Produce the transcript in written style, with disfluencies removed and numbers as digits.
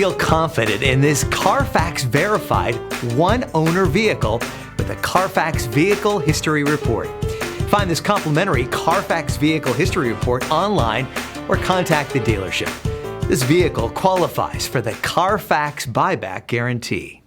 Feel confident in this Carfax verified one-owner vehicle with a Carfax Vehicle History Report. Find this complimentary Carfax Vehicle History Report online or contact the dealership. This vehicle qualifies for the Carfax Buyback Guarantee.